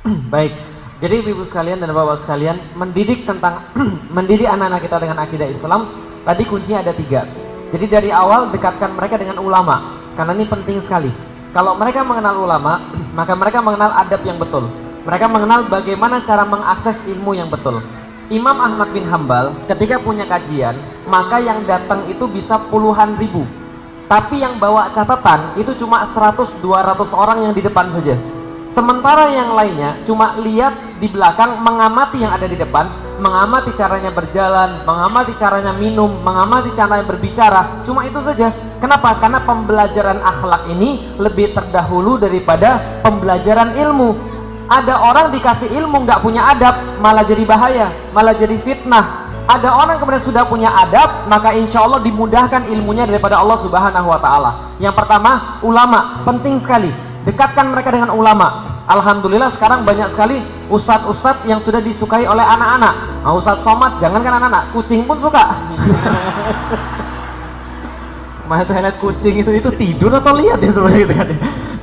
Baik. Jadi ibu sekalian dan bapak sekalian, mendidik mendidik anak-anak kita dengan akidah Islam, tadi kuncinya ada 3. Jadi dari awal dekatkan mereka dengan ulama, karena ini penting sekali. Kalau mereka mengenal ulama, maka mereka mengenal adab yang betul. Mereka mengenal bagaimana cara mengakses ilmu yang betul. Imam Ahmad bin Hambal ketika punya kajian, maka yang datang itu bisa puluhan ribu. Tapi yang bawa catatan itu cuma 100-200 orang yang di depan saja. Sementara yang lainnya cuma lihat di belakang, mengamati yang ada di depan, mengamati caranya berjalan, mengamati caranya minum, mengamati caranya berbicara. Cuma itu saja. Kenapa? Karena pembelajaran akhlak ini lebih terdahulu daripada pembelajaran ilmu. Ada orang dikasih ilmu nggak punya adab, malah jadi bahaya, malah jadi fitnah. Ada orang kemudian sudah punya adab, maka insya Allah dimudahkan ilmunya daripada Allah Subhanahu Wa Taala. Yang pertama, ulama, penting sekali. Dekatkan mereka dengan ulama. Alhamdulillah sekarang banyak sekali ustadz-ustadz yang sudah disukai oleh anak-anak. Nah, Ustadz Somad, jangankan anak-anak, kucing pun suka. Masa saya lihat kucing itu tidur atau lihat ya sebenarnya gitu kan.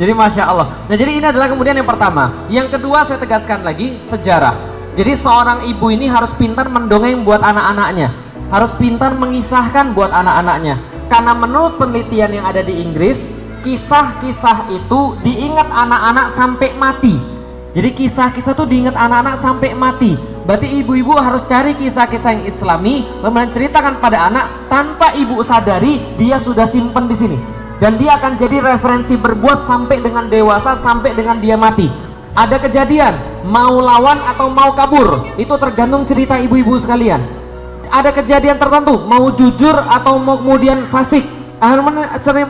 Jadi Masya Allah. Nah jadi ini adalah kemudian yang pertama. Yang kedua saya tegaskan lagi, sejarah. Jadi seorang ibu ini harus pintar mendongeng buat anak-anaknya, harus pintar mengisahkan buat anak-anaknya. Karena menurut penelitian yang ada di Inggris, kisah-kisah itu diingat anak-anak sampai mati. Jadi kisah-kisah itu diingat anak-anak sampai mati. Berarti ibu-ibu harus cari kisah-kisah yang Islami, kemudian ceritakan pada anak tanpa ibu sadari, dia sudah simpen di sini. Dan dia akan jadi referensi berbuat sampai dengan dewasa, sampai dengan dia mati. Ada kejadian, mau lawan atau mau kabur, itu tergantung cerita ibu-ibu sekalian. Ada kejadian tertentu, mau jujur atau mau kemudian fasik,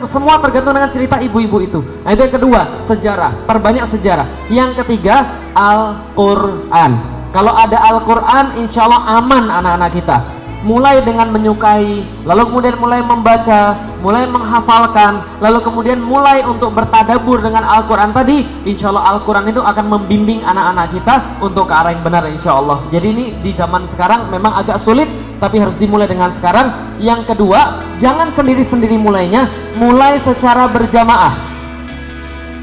semua tergantung dengan cerita ibu-ibu itu. Nah, itu yang kedua, sejarah, perbanyak sejarah. Yang ketiga, Al-Quran. Kalau ada Al-Quran, insya Allah aman anak-anak kita. Mulai dengan menyukai, lalu kemudian mulai membaca, mulai menghafalkan, lalu kemudian mulai untuk bertadabur dengan Al-Quran tadi. Insya Allah Al-Quran itu akan membimbing anak-anak kita untuk ke arah yang benar insya Allah. Jadi ini di zaman sekarang memang agak sulit, tapi harus dimulai dengan sekarang. Yang kedua, jangan sendiri-sendiri mulainya, mulai secara berjamaah.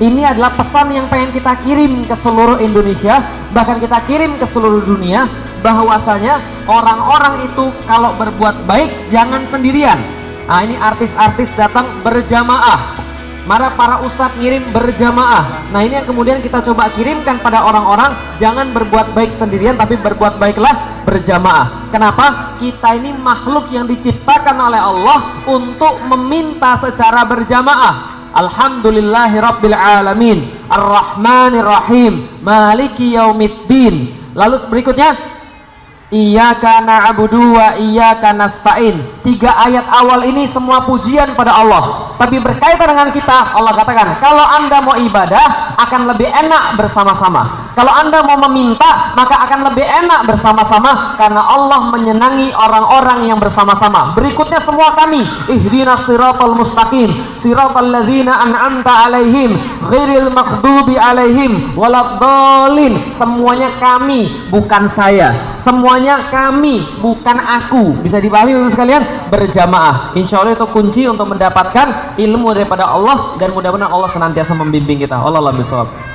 Ini adalah pesan yang pengen kita kirim ke seluruh Indonesia, bahkan kita kirim ke seluruh dunia, bahwasanya orang-orang itu kalau berbuat baik jangan sendirian. Nah ini artis-artis datang berjamaah, para ustadz ngirim berjamaah. Nah ini yang kemudian kita coba kirimkan pada orang-orang, jangan berbuat baik sendirian, tapi berbuat baiklah berjamaah. Kenapa? Kita ini makhluk yang diciptakan oleh Allah untuk meminta secara berjamaah. Alhamdulillahi Rabbil Alamin, Ar-Rahmanir Rahim, Maliki Yaumiddin. Lalu berikutnya, Iyyaka na'budu wa iyyaka nasta'in. 3 ayat awal ini semua pujian pada Allah, tapi berkaitan dengan kita. Allah katakan, kalau anda mau ibadah akan lebih enak bersama-sama. Kalau anda mau meminta, maka akan lebih enak bersama-sama, karena Allah menyenangi orang-orang yang bersama-sama. Berikutnya semua kami, ihdinas siratal mustaqim, siratal ladzina an'amta alaihim, ghairil maghdubi alaihim waladdallin. Semuanya kami, bukan saya. Semuanya kami, bukan aku. Bisa dipahami Bapak sekalian? Berjamaah. Insya Allah itu kunci untuk mendapatkan ilmu daripada Allah, dan mudah-mudahan Allah senantiasa membimbing kita. Wallahu a'lam bishawab.